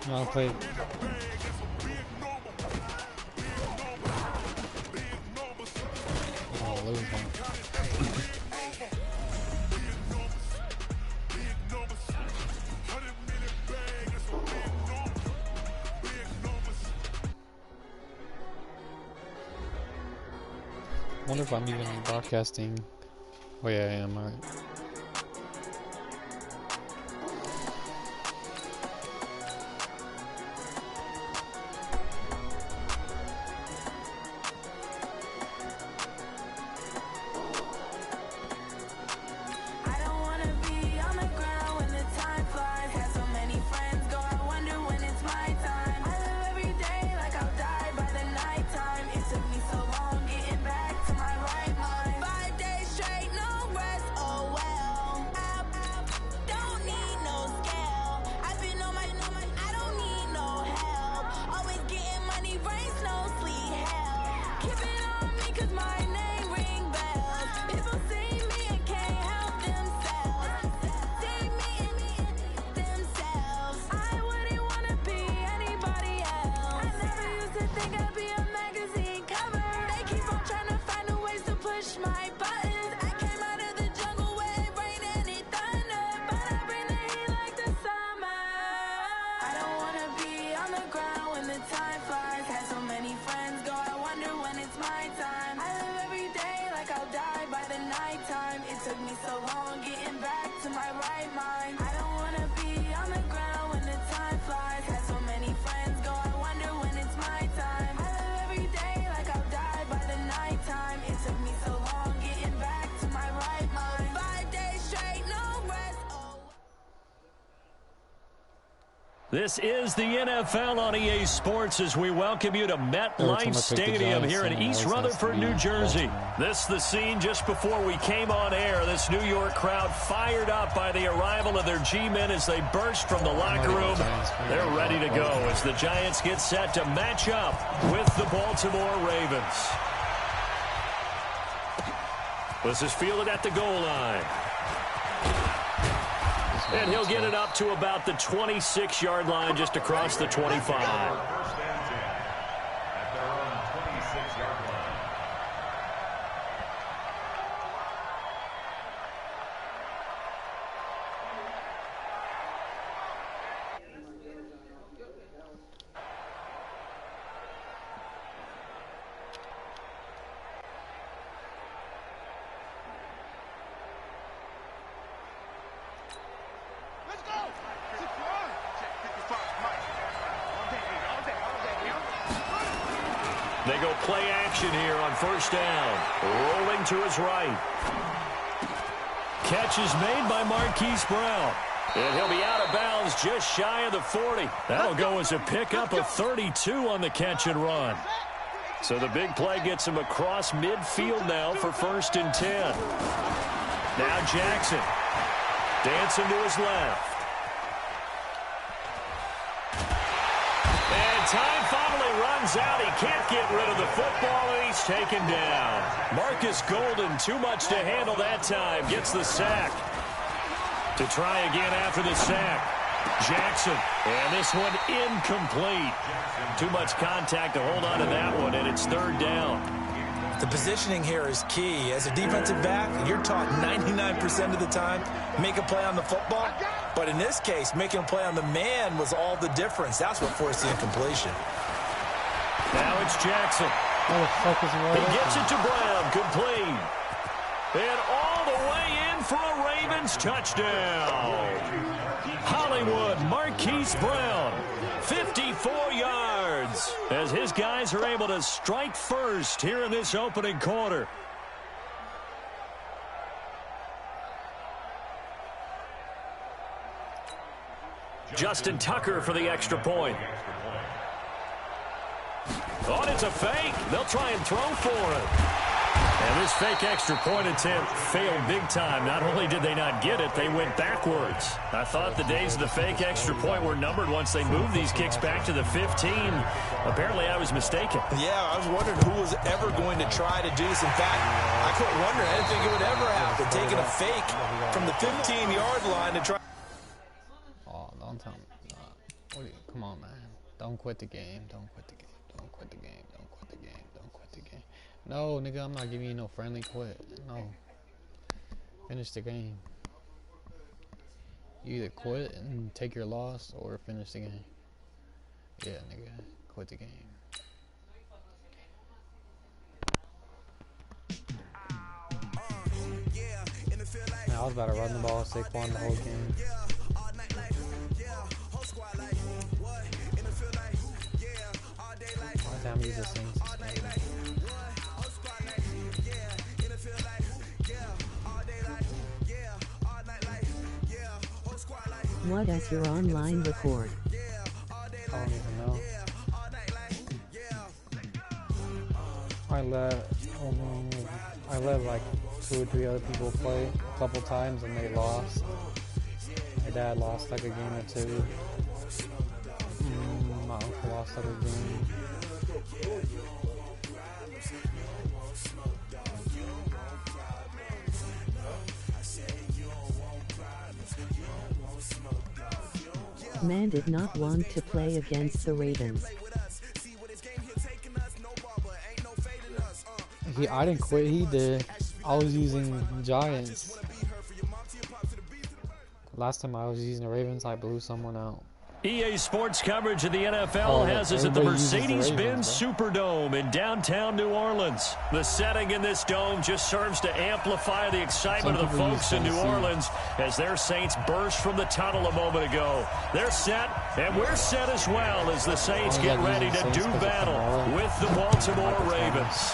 No, I'll play. Oh, lose one. Wonder if I'm even broadcasting. Oh yeah, I am. Alright. This is the NFL on EA Sports as we welcome you to MetLife Stadium here in East Rutherford, New Jersey. This is the scene just before we came on air. This New York crowd fired up by the arrival of their G-men as they burst from the locker room. They're ready to go as the Giants get set to match up with the Baltimore Ravens. This is fielded at the goal line. And he'll get it up to about the 26-yard line just across the 25. They go play action here on first down. Rolling to his right. Catch is made by Marquise Brown. And he'll be out of bounds just shy of the 40. That'll go as a pickup of 32 on the catch and run. So the big play gets him across midfield now for 1st and 10. Now Jackson. Dancing to his left. Time finally runs out. He can't get rid of the football, and he's taken down. Marcus Golden, too much to handle that time, gets the sack. To try again after the sack. Jackson, and this one incomplete. Too much contact to hold on to that one, and it's 3rd down. The positioning here is key. As a defensive back, you're taught 99% of the time, make a play on the football. But in this case, making a play on the man was all the difference. That's what forced the incompletion. Now it's Jackson. He gets it to Brown. Complete. And all the way in for a Ravens touchdown. Hollywood Marquise Brown. 54 yards. As his guys are able to strike first here in this opening quarter. Justin Tucker for the extra point. Oh, it's a fake. They'll try and throw for it. And this fake extra point attempt failed big time. Not only did they not get it, they went backwards. I thought the days of the fake extra point were numbered once they moved these kicks back to the 15. Apparently, I was mistaken. Yeah, I was wondering who was ever going to try to do this. In fact, I couldn't wonder. I didn't think it would ever happen. Taking a fake from the 15-yard line to try. Oh, don't tell me. Come on, man. Don't quit the game. Don't quit the game. Don't quit the game. Don't quit the game. Don't quit the game. No, nigga, I'm not giving you no friendly quit. No. Finish the game. You either quit and take your loss or finish the game. Yeah, nigga. Quit the game. Man, I was about to run the ball, Saquon the whole game. By the time he's the Saints. What is your online record? I don't even know. I let like 2 or 3 other people play a couple times and they lost. My dad lost like a game or 2. My uncle lost like a game. Man did not want to play against the Ravens. I didn't quit, he did. I was using Giants. Last time I was using the Ravens, I blew someone out. EA Sports coverage of the NFL has us at the Mercedes-Benz Superdome in downtown New Orleans. The setting in this dome just serves to amplify the excitement of the folks in New Orleans as their Saints burst from the tunnel a moment ago. They're set, and we're set as well as the Saints get ready to do battle with the Baltimore Ravens.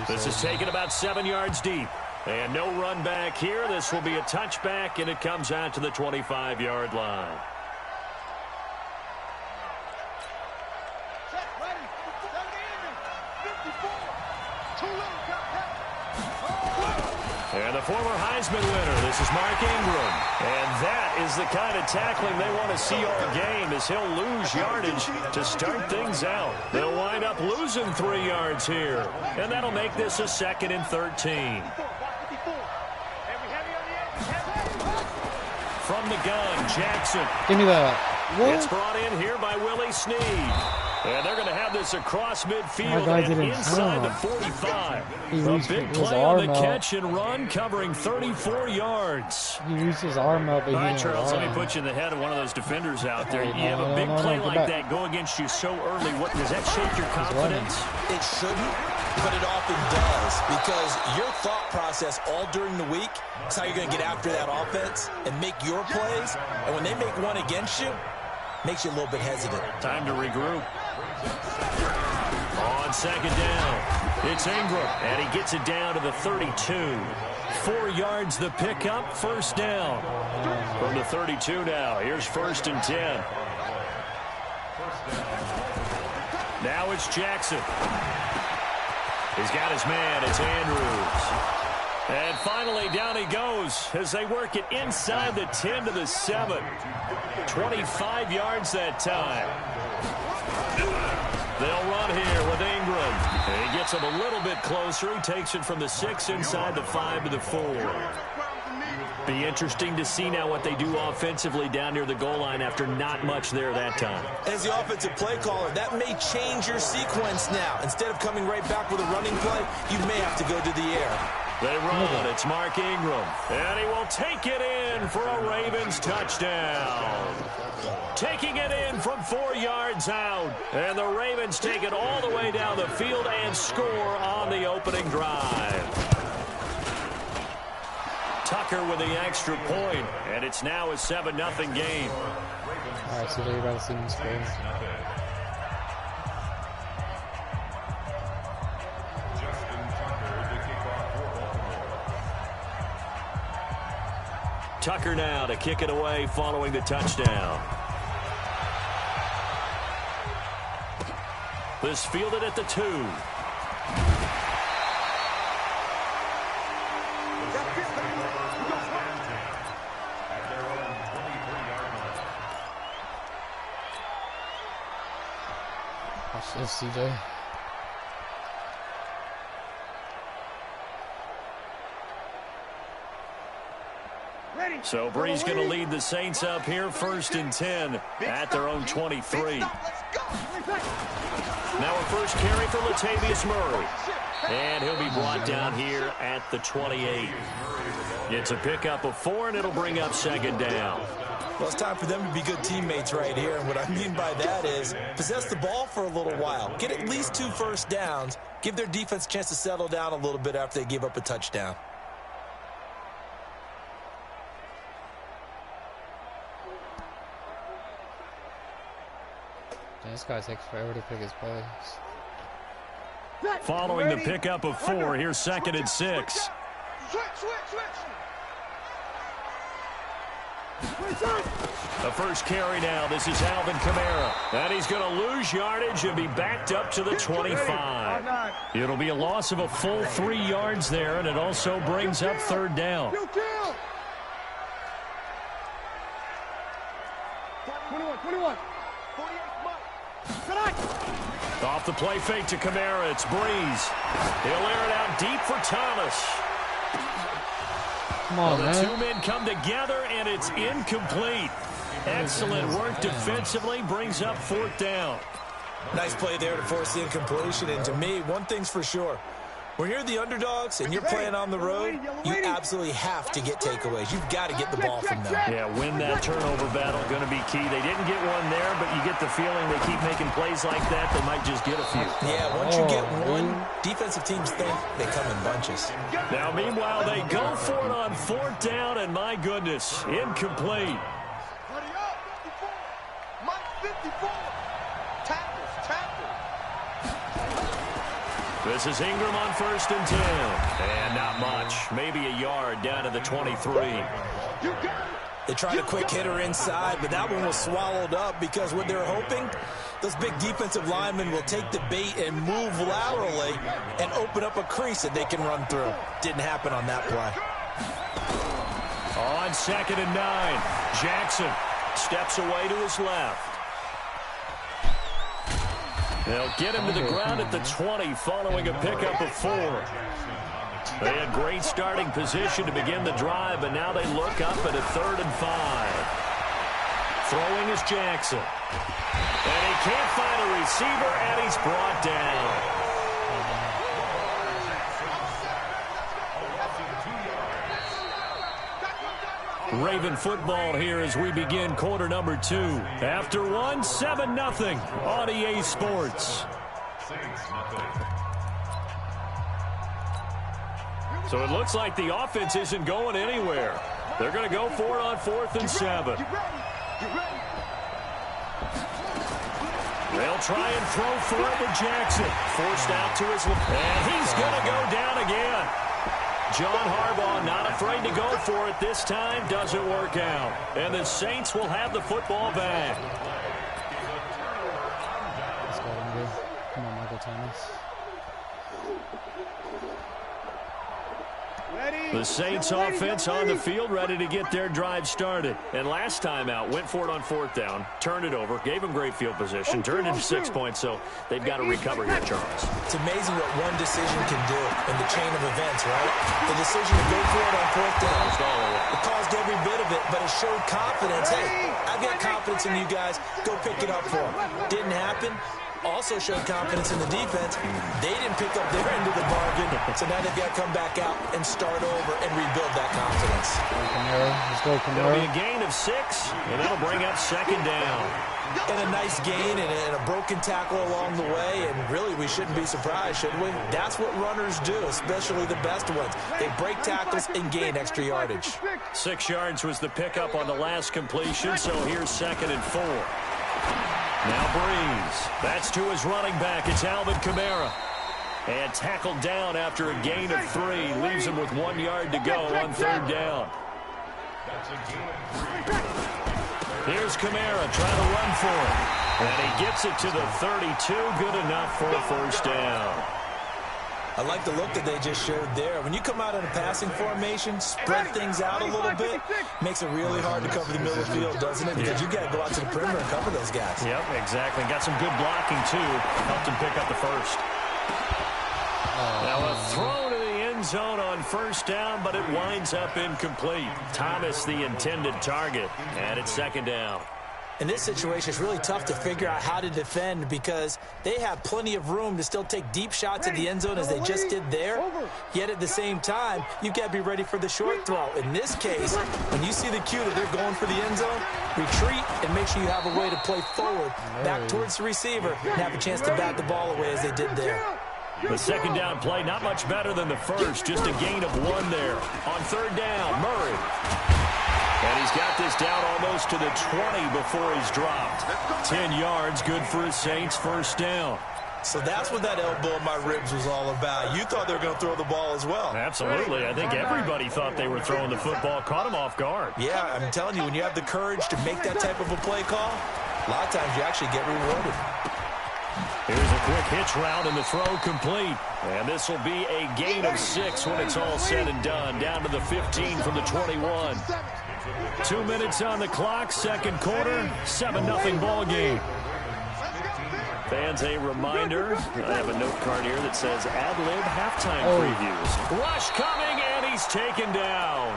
This is taken about 7 yards deep. And no run back here. This will be a touchback, and it comes out to the 25-yard line. And the former Heisman winner, this is Mark Ingram. And that is the kind of tackling they want to see all game as he'll lose yardage to start things out. They'll wind up losing 3 yards here. And that'll make this a 2nd and 13. From the gun, Jackson. Give me that. What? It's brought in here by Willie Snead. And they're going to have this across midfield and inside the 45. A big play on the catch and run covering 34 yards. He reached his arm up. All right, Charles, let me put you in the head of one of those defenders out there. You have a big play like that go against you so early. What does that shake your confidence? It shouldn't, but it often does, because your thought process all during the week is how you're going to get after that offense and make your plays. And when they make one against you, makes you a little bit hesitant. Time to regroup. On 2nd down, it's Ingram, and he gets it down to the 32. 4 yards the pickup, 1st down. From the 32 now, here's 1st and 10. Now it's Jackson. He's got his man, it's Andrews. And finally, down he goes as they work it inside the 10 to the 7. 25 yards that time. They'll run here with Ingram. And he gets him a little bit closer. He takes it from the 6 inside the 5 to the 4. Be interesting to see now what they do offensively down near the goal line after not much there that time. As the offensive play caller, that may change your sequence now. Instead of coming right back with a running play, you may have to go to the air. They run. It's Mark Ingram. And he will take it in for a Ravens touchdown. Taking it in from 4 yards out. And the Ravens take it all the way down the field and score on the opening drive. Tucker with the extra point, and it's now a 7-0 game. All right, so there you got to see him score. Tucker now to kick it away following the touchdown. This fielded at the 2. Watch this, CJ. Ready. So Bree's going to lead the Saints up here 1st and 10 at their own 23. Now a first carry for Latavius Murray. And he'll be brought down here at the 28. It's a pickup of 4, and it'll bring up 2nd down. Well, it's time for them to be good teammates right here. And what I mean by that is possess the ball for a little while. Get at least 2 first downs. Give their defense a chance to settle down a little bit after they give up a touchdown. This guy takes forever to pick his plays. Following the pickup of 4, here's 2nd and 6. The first carry now. This is Alvin Kamara. And he's going to lose yardage and be backed up to the 25. It'll be a loss of a full 3 yards there, and it also brings up 3rd down. 21. Off the play fake to Kamara. It's Breeze. He'll air it out deep for Thomas. Come on, the man. 2 men come together, and it's incomplete. Excellent work defensively. Brings up 4th down. Nice play there to force the incompletion. And to me, one thing's for sure. When you're the underdogs and you're playing on the road, you absolutely have to get takeaways. You've got to get the ball from them. Yeah, win that turnover battle, going to be key. They didn't get one there, but you get the feeling they keep making plays like that, they might just get a few. Yeah, once you get one, defensive teams think they come in bunches. Now, meanwhile, they go for it on 4th down, and my goodness, incomplete. This is Ingram on 1st and 10. And not much. Maybe a yard down to the 23. They tried a quick hitter inside, but that one was swallowed up because what they're hoping, those big defensive linemen will take the bait and move laterally and open up a crease that they can run through. Didn't happen on that play. On 2nd and 9, Jackson steps away to his left. They'll get him to the ground at the 20 following a pickup of 4. They had great starting position to begin the drive, but now they look up at a 3rd and 5. Throwing is Jackson. And he can't find a receiver, and he's brought down. Raven football here as we begin quarter number 2. After 1, 7-0 on EA Sports. So it looks like the offense isn't going anywhere. They're going to go for it on 4th and 7. They'll try and throw for it with Jackson. Forced out to his left. And he's going to go down again. John Harbaugh not afraid to go for it this time. Doesn't work out. And the Saints will have the football back. Let's go, Ingram. Come on, Michael Thomas. The Saints offense on the field, ready to get their drive started. And last time out, went for it on 4th down, turned it over, gave them great field position, turned into 6 points, so they've got to recover here, Charles. It's amazing what one decision can do in the chain of events, right? The decision to go for it on 4th down, it caused every bit of it, but it showed confidence. Hey, I've got confidence in you guys. Go pick it up for them. Didn't happen. Also showed confidence in the defense. They didn't pick up their end of the bargain, so now they've got to come back out and start over and rebuild that confidence. Let's go, Kamara. There'll be a gain of 6, and that'll bring up 2nd down. And a nice gain and a broken tackle along the way, and really we shouldn't be surprised, should we? That's what runners do, especially the best ones. They break tackles and gain extra yardage. 6 yards was the pickup on the last completion, so here's 2nd and 4. Now Breeze. That's to his running back. It's Alvin Kamara. And tackled down after a gain of 3. Leaves him with 1 yard to go on 3rd down. Here's Kamara trying to run for it. And he gets it to the 32. Good enough for a 1st down. I like the look that they just showed there. When you come out in a passing formation, spread things out a little bit, makes it really hard to cover the middle of the field, doesn't it? Because you got to go out to the perimeter and cover those guys. Yep, exactly. Got some good blocking, too. Helped him pick up the 1st. Now a throw to the end zone on first down, but it winds up incomplete. Thomas the intended target, and it's second down. In this situation, it's really tough to figure out how to defend because they have plenty of room to still take deep shots at the end zone as they just did there. Yet at the same time, you've got to be ready for the short throw. In this case, when you see the cue that they're going for the end zone, retreat and make sure you have a way to play forward, back towards the receiver, and have a chance to bat the ball away as they did there. The second down play, not much better than the first, just a gain of 1 there. On third down, Murray. And he's got this down almost to the 20 before he's dropped. 10 yards, good for his Saints, first down. So that's what that elbow in my ribs was all about. You thought they were going to throw the ball as well. Absolutely. I think everybody thought they were throwing the football, caught him off guard. Yeah, I'm telling you, when you have the courage to make that type of a play call, a lot of times you actually get rewarded. Here's a quick hitch route and the throw complete. And this will be a gain of 6 when it's all said and done. Down to the 15 from the 21. 2 minutes on the clock, second quarter, 7-0 ball game. Fans, a reminder, I have a note card here that says ad-lib halftime previews. Rush coming, and he's taken down.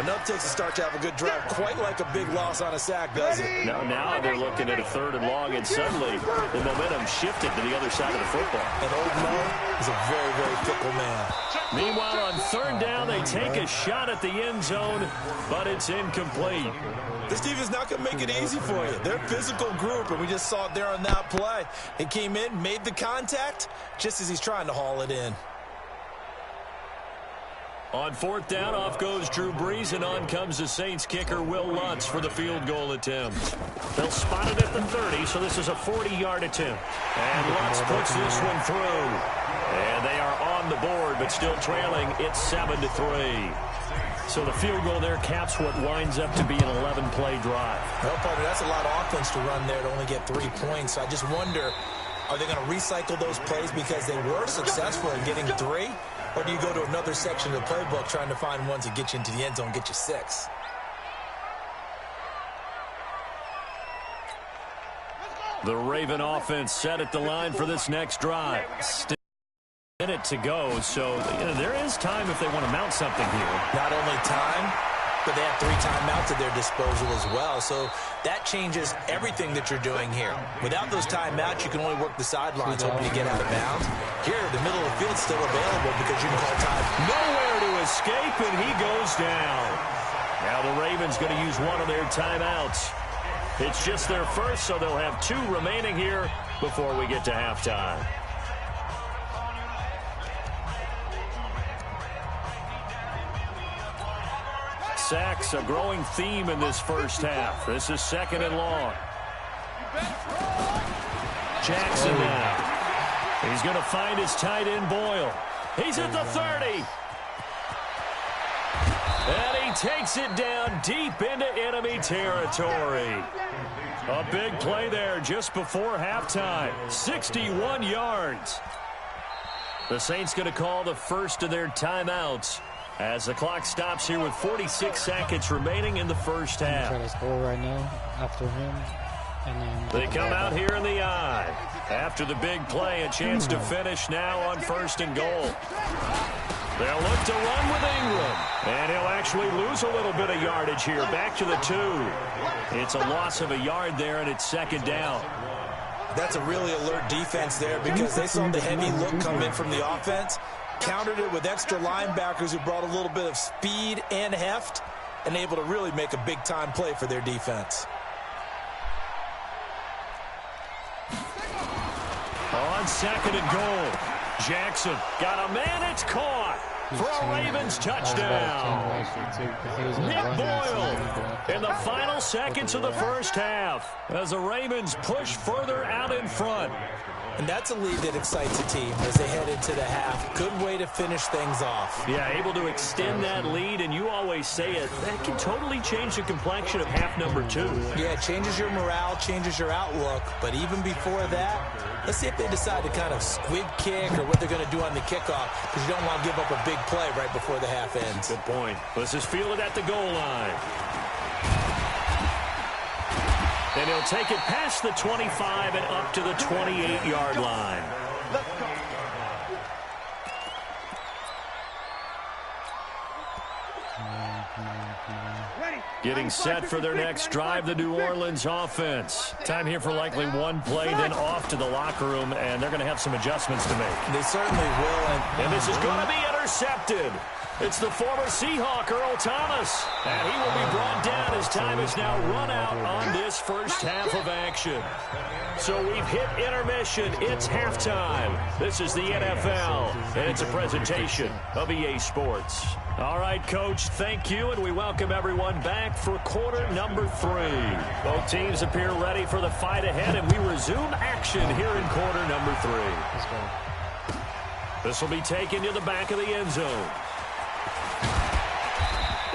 Enough takes a start to have a good drive, quite like a big loss on a sack, does it? Now they're looking at a 3rd and long, and suddenly the momentum shifted to the other side of the football. And old Mo is a very, very fickle man. Meanwhile, on third down, they take a shot at the end zone, but it's incomplete. This defense is not going to make it easy for you. They're a physical group, and we just saw it there on that play. It came in, made the contact, just as he's trying to haul it in. On fourth down, off goes Drew Brees, and on comes the Saints kicker, Will Lutz, for the field goal attempt. They'll spot it at the 30, so this is a 40-yard attempt. And Lutz puts this one through. And they are on the board, but still trailing. It's 7-3. So the field goal there caps what winds up to be an 11-play drive. Well, partner, that's a lot of offense to run there to only get 3 points. So I just wonder, are they going to recycle those plays because they were successful in getting 3? Or do you go to another section of the playbook trying to find ones that get you into the end zone and get you 6? The Raven offense set at the line for this next drive. Still a minute to go, so there is time if they want to mount something here. Not only time, but they have 3 timeouts at their disposal as well. So that changes everything that you're doing here. Without those timeouts, you can only work the sidelines hoping to get out of bounds. Here, the middle of the field's still available because you can call time. Nowhere to escape, and he goes down. Now the Ravens going to use one of their timeouts. It's just their first, so they'll have 2 remaining here before we get to halftime. Sacks, a growing theme in this first half. This is 2nd and long. Jackson now. He's going to find his tight end, Boyle. He's at the 30. And he takes it down deep into enemy territory. A big play there just before halftime. 61 yards. The Saints going to call the first of their timeouts as the clock stops here with 46 seconds remaining in the first half. Try to score right now after him. And then they come out here in the eye. After the big play, a chance to finish now on 1st and goal. They'll look to run with Ingram. And he'll actually lose a little bit of yardage here. Back to the 2. It's a loss of a yard there, and it's 2nd down. That's a really alert defense there because they saw the heavy look come in from the offense, countered it with extra linebackers who brought a little bit of speed and heft, and able to really make a big-time play for their defense. On 2nd and goal, Jackson got a man, it's caught for a Ravens touchdown. Nick Boyle in the final seconds of the first half as the Ravens push further out in front. And that's a lead that excites a team as they head into the half. Good way to finish things off. Yeah, able to extend that lead, and you always say it, that can totally change the complexion of half number 2. Yeah, it changes your morale, changes your outlook. But even before that, let's see if they decide to kind of squib kick or what they're going to do on the kickoff, because you don't want to give up a big play right before the half ends. Good point. Let's just feel it at the goal line. And he'll take it past the 25 and up to the 28-yard line. Getting set for their next drive, the New Orleans offense. Time here for likely one play, then off to the locker room, and they're going to have some adjustments to make. They certainly will. And this is going to be intercepted. It's the former Seahawk, Earl Thomas. And he will be brought down as time is now run out on this first half of action. So we've hit intermission. It's halftime. This is the NFL, and it's a presentation of EA Sports. All right, Coach, thank you, and we welcome everyone back for quarter number 3. Both teams appear ready for the fight ahead, and we resume action here in quarter number 3. Let's go. This will be taken to the back of the end zone.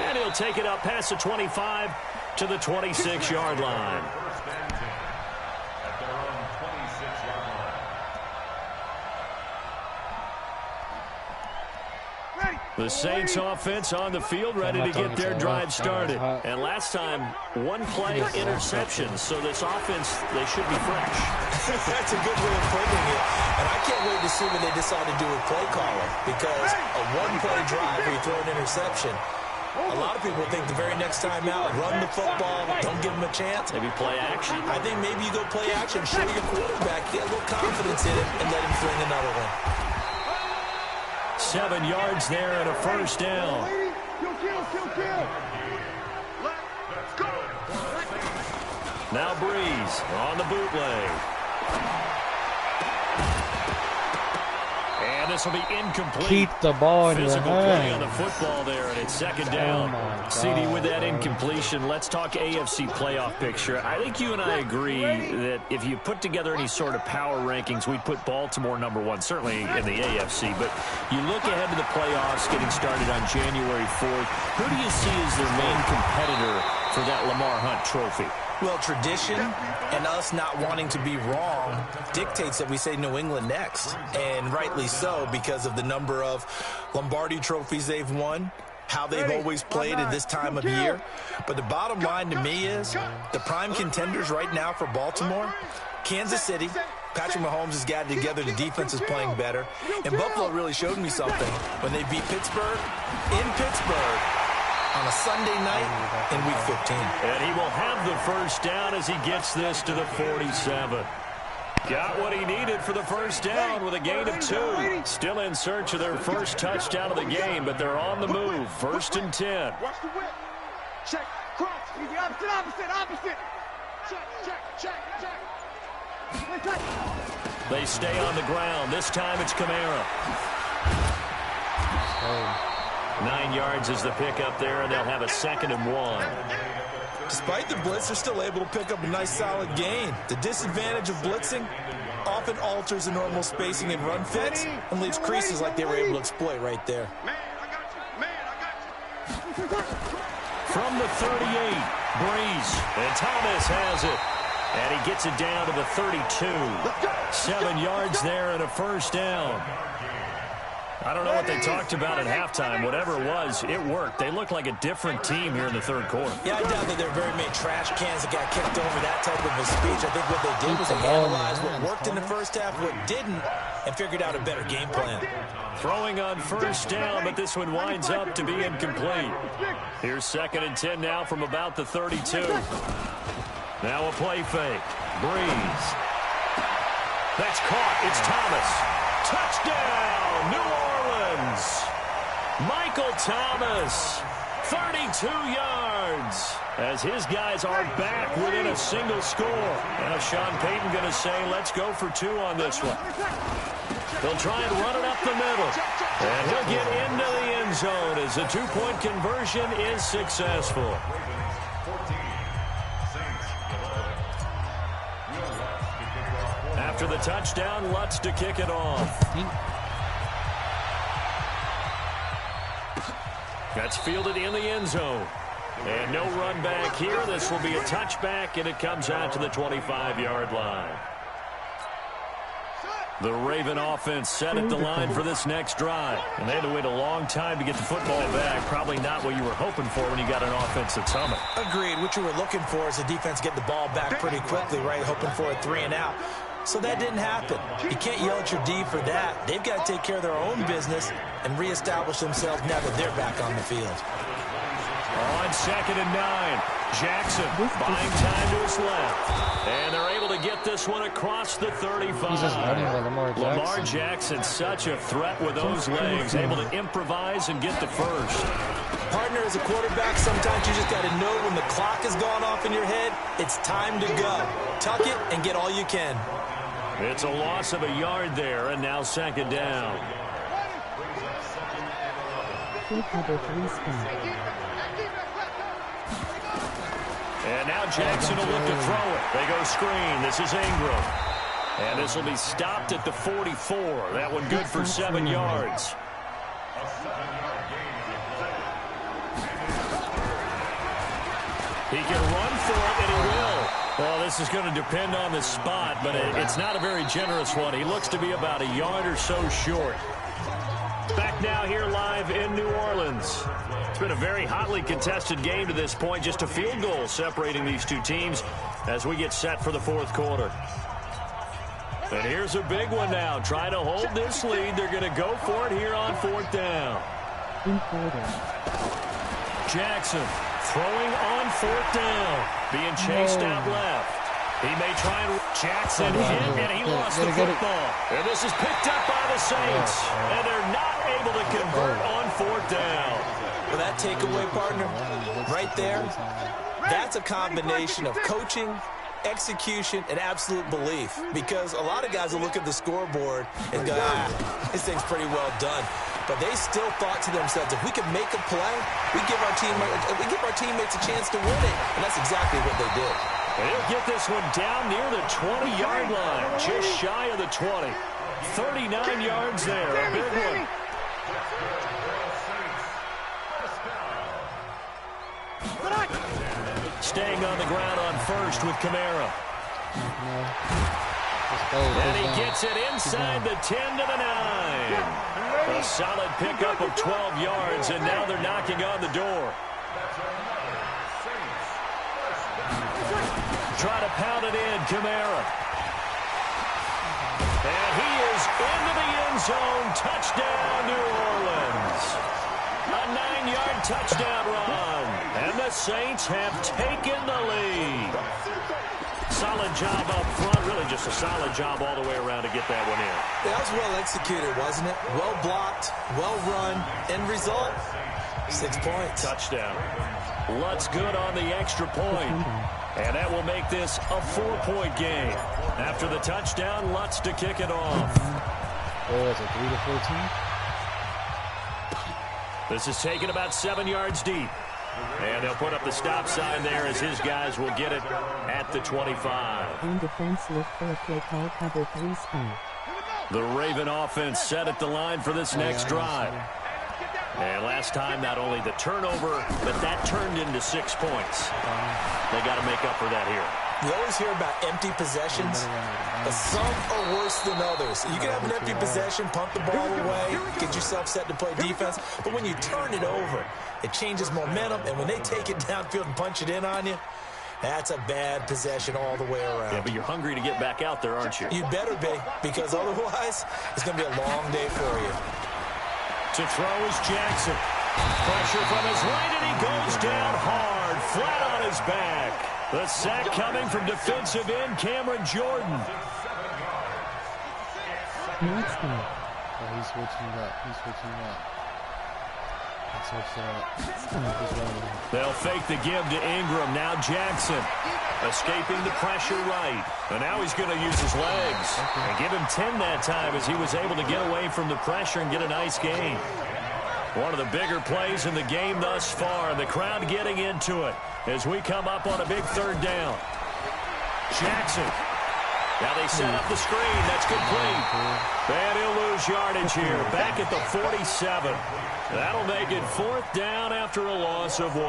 And he'll take it up past the 25 to the 26-yard line. The Saints offense on the field ready to get their drive started. And last time, one play interception. So this offense, they should be fresh. That's a good way of putting it. And I can't wait to see what they decide to do with play calling. Because a one-play drive where you throw an interception, a lot of people think the very next time out, run the football, don't give them a chance. Maybe play action. I think maybe you go play action, show your quarterback, get a little confidence in it, and let him fling another one. 7 yards there and a first down. Now Breeze on the bootleg. And this will be incomplete. Keep the ball in your Physical play on hand. the football there, and it's second down. CD, with that incompletion, let's talk AFC playoff picture. I think you and I agree that if you put together any sort of power rankings, we'd put Baltimore number 1, certainly in the AFC. But you look ahead to the playoffs getting started on January 4th. Who do you see as their main competitor for that Lamar Hunt trophy? Well, tradition and us not wanting to be wrong dictates that we say New England next. And rightly so, because of the number of Lombardi trophies they've won, how they've always played at this time of year. But the bottom line to me is the prime contenders right now for Baltimore, Kansas City. Patrick Mahomes has got it together. The defense is playing better. And Buffalo really showed me something when they beat Pittsburgh in Pittsburgh on a Sunday night in Week 15. And he will have the first down as he gets this to the 47. Got what he needed for the first down with a gain of 2. Still in search of their first touchdown of the game, but they're on the move. 1st and 10. Watch the whip. Check. Cross. Easy. Opposite. Check. They stay on the ground. This time it's Kamara. 9 yards is the pickup there, and they'll have a 2nd and 1. Despite the blitz, they're still able to pick up a nice solid gain. The disadvantage of blitzing often alters the normal spacing and run fits and leaves creases like they were able to exploit right there. From the 38, Breeze, and Thomas has it. And he gets it down to the 32. 7 yards there and a first down. I don't know what they talked about at halftime. Whatever it was, it worked. They look like a different team here in the third quarter. Yeah, I doubt that there are very many trash cans that got kicked over that type of a speech. I think what they did was they analyzed what worked in the first half, what didn't, and figured out a better game plan. Throwing on first down, but this one winds up to be incomplete. Here's 2nd and 10 now from about the 32. Now a play fake. Breeze. That's caught. It's Thomas. Touchdown, New Orleans. Michael Thomas, 32 yards, as his guys are back within a single score. Now Sean Payton going to say, let's go for 2 on this one. They'll try and run it up the middle. And he'll get into the end zone as the 2-point conversion is successful. After the touchdown, Lutz to kick it off. That's fielded in the end zone. And no run back here. This will be a touchback, and it comes out to the 25-yard line. The Raven offense set at the line for this next drive. And they had to wait a long time to get the football back. Probably not what you were hoping for when you got an offense that's humming. Agreed. What you were looking for is the defense get the ball back pretty quickly, right? Hoping for a 3 and out. So that didn't happen. You can't yell at your D for that. They've got to take care of their own business and reestablish themselves now that they're back on the field. On 2nd and 9. Jackson buying time to his left. And they're able to get this one across the 35. He's just running with Lamar Jackson. Lamar Jackson, such a threat with those legs, able to improvise and get the first. Partner, as a quarterback, sometimes you just got to know when the clock has gone off in your head, it's time to go. Tuck it and get all you can. It's a loss of a yard there, and now 2nd down. And now Jackson will look to throw it. They go screen. This is Ingram. And this will be stopped at the 44. That one good for 7 yards. He can run for it, and he will. Well, this is going to depend on the spot, but it's not a very generous one. He looks to be about a yard or so short. Back now here live in New Orleans. It's been a very hotly contested game to this point. Just a field goal separating these two teams as we get set for the 4th quarter. And here's a big one now. Trying to hold this lead. They're going to go for it here on 4th down. Jackson throwing on 4th down. Being chased out left. He may try and Jackson hit, and he lost the football. And this is picked up by the Saints. And they're not able to convert on 4th down. Well, that takeaway, partner, right there, that's a combination of coaching, execution, and absolute belief. Because a lot of guys will look at the scoreboard and go, this thing's pretty well done. But they still thought to themselves, if we can make a play, we give our teammates a chance to win it. And that's exactly what they did. And he'll get this one down near the 20-yard line, just shy of the 20. 39 yards there, a big one. Staying on the ground on 1st with Kamara. And he gets it inside the 10 to the 9. A solid pickup of 12 yards, and now they're knocking on the door. Try to pound it in, Kamara. And he is into the end zone. Touchdown, New Orleans. A 9-yard touchdown run. And the Saints have taken the lead. Solid job up front. Really just a solid job all the way around to get that one in. That was well executed, wasn't it? Well blocked, well run. End result, 6 points. Touchdown. Lutz good on the extra point. And that will make this a 4-point game. After the touchdown, Lutz to kick it off. What was it, 3 to 14? This is taken about 7 yards deep. And they'll put up the stop sign there as his guys will get it at the 25. On defense, look for a play call cover 3 spy. The Raven offense set at the line for this next drive. And last time, not only the turnover, but that turned into 6 points. They got to make up for that here. You always hear about empty possessions, but some are worse than others. You can have an empty possession, pump the ball away, get yourself set to play defense, but when you turn it over, it changes momentum, and when they take it downfield and punch it in on you, that's a bad possession all the way around. Yeah, but you're hungry to get back out there, aren't you? You better be, because otherwise, it's going to be a long day for you. To throw is Jackson. Pressure from his right, and he goes down hard, flat on his back. The sack coming from defensive end Cameron Jordan. Next one. Oh, he's switching it up. He's switching it up. He's switching it up. He's running. They'll fake the give to Ingram. Now Jackson escaping the pressure right. And now he's going to use his legs. And give him 10 that time as he was able to get away from the pressure and get a nice gain. One of the bigger plays in the game thus far. And the crowd getting into it as we come up on a big 3rd down. Jackson. Now they set up the screen. That's complete. And he'll lose yardage here. Back at the 47. That'll make it 4th down after a loss of 1.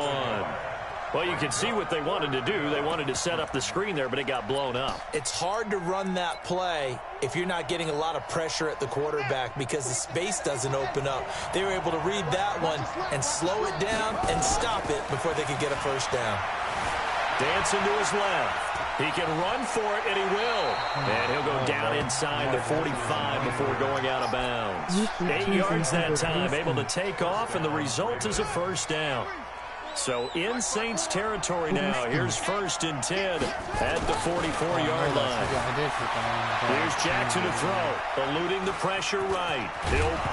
Well, you can see what they wanted to do. They wanted to set up the screen there, but it got blown up. It's hard to run that play if you're not getting a lot of pressure at the quarterback because the space doesn't open up. They were able to read that one and slow it down and stop it before they could get a 1st down. Dancing to his left. He can run for it, and he will. And he'll go down inside the 45 before going out of bounds. 8 yards that time, able to take off, and the result is a 1st down. So in Saints territory now. Here's 1st and 10 at the 44-yard line. Here's Jackson to throw, eluding the pressure right.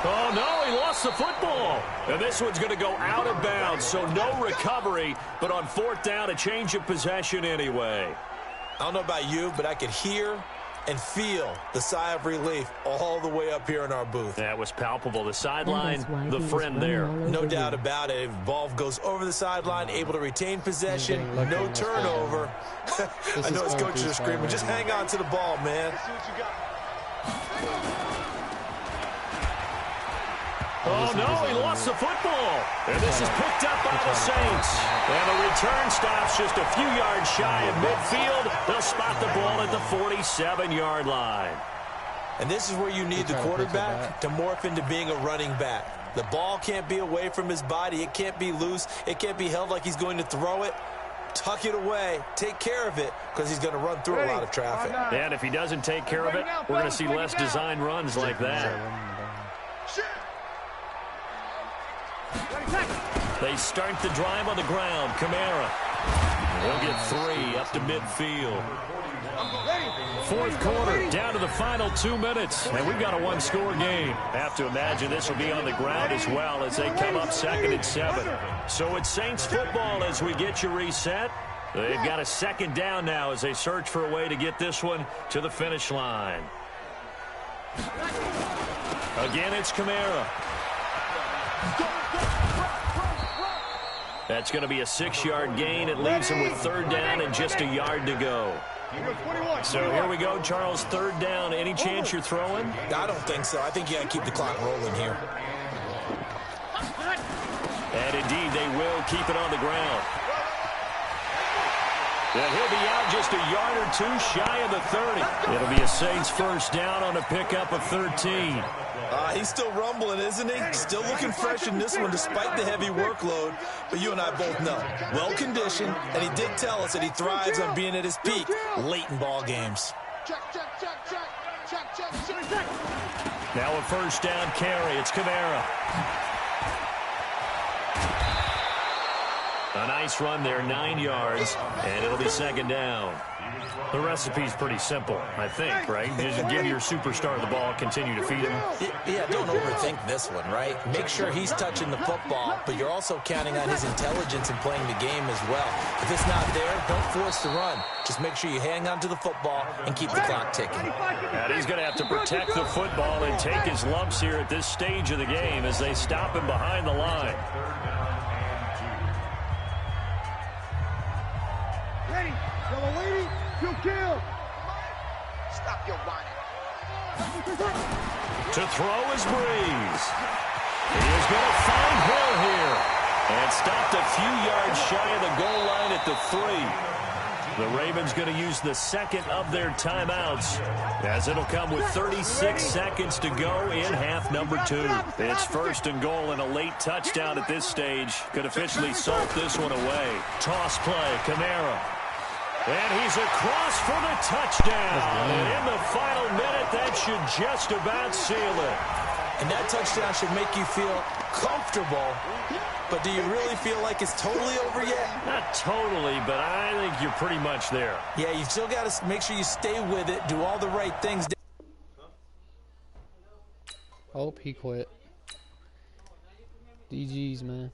Oh, no, he lost the football. And this one's going to go out of bounds, so no recovery. But on 4th down, a change of possession anyway. I don't know about you, but I could hear and feel the sigh of relief all the way up here in our booth. That was palpable. The sideline, the friend there. No doubt about it. If ball goes over the sideline, able to retain possession, no turnover. I know his coaches are screaming, just hang on to the ball, man. Oh, no, he lost the football. And this is picked up by the Saints. And the return stops just a few yards shy of midfield. They'll spot the ball at the 47-yard line. And this is where you need the quarterback to morph into being a running back. The ball can't be away from his body. It can't be loose. It can't be held like he's going to throw it. Tuck it away. Take care of it because he's going to run through a lot of traffic. And if he doesn't take care of it, we're going to see less design runs like that. They start the drive on the ground. Kamara. They'll get 3 up to midfield. 4th quarter, down to the final 2 minutes. And we've got a one-score game. Have to imagine this will be on the ground as well as they come up 2nd and 7. So it's Saints football as we get you reset. They've got a 2nd down now as they search for a way to get this one to the finish line. Again, it's Kamara. That's going to be a 6-yard gain. It leaves him with 3rd down and just a yard to go. So here we go, Charles, 3rd down. Any chance you're throwing? I don't think so. I think you got to keep the clock rolling here. And indeed, they will keep it on the ground. And he'll be out just a yard or 2 shy of the 30. It'll be a Saints 1st down on a pickup of 13. He's still rumbling, isn't he? Still looking fresh in this one despite the heavy workload. But you and I both know, well-conditioned, and he did tell us that he thrives on being at his peak late in ball games. Now a 1st down carry. It's Kamara. A nice run there, 9 yards, and it'll be 2nd down. The recipe's pretty simple, I think, right? Just give your superstar the ball, continue to feed him. Yeah, don't overthink this one, right? Make sure he's touching the football, but you're also counting on his intelligence in playing the game as well. If it's not there, don't force the run. Just make sure you hang on to the football and keep the clock ticking. And he's going to have to protect the football and take his lumps here at this stage of the game as they stop him behind the line. Ready, yellow lady, you kill. Stop your whining. To throw is Breeze. He is going to find Hill here. And stopped a few yards shy of the goal line at the 3. The Ravens going to use the 2nd of their timeouts as it'll come with 36 seconds to go in half number 2. It's 1st and goal and a late touchdown at this stage could officially salt this one away. Toss play, Kamara. And he's across for the touchdown. And in the final minute, that should just about seal it. And that touchdown should make you feel comfortable. But do you really feel like it's totally over yet? Not totally, but I think you're pretty much there. Yeah, you still got to make sure you stay with it, do all the right things. Hope he quit. DG's, man.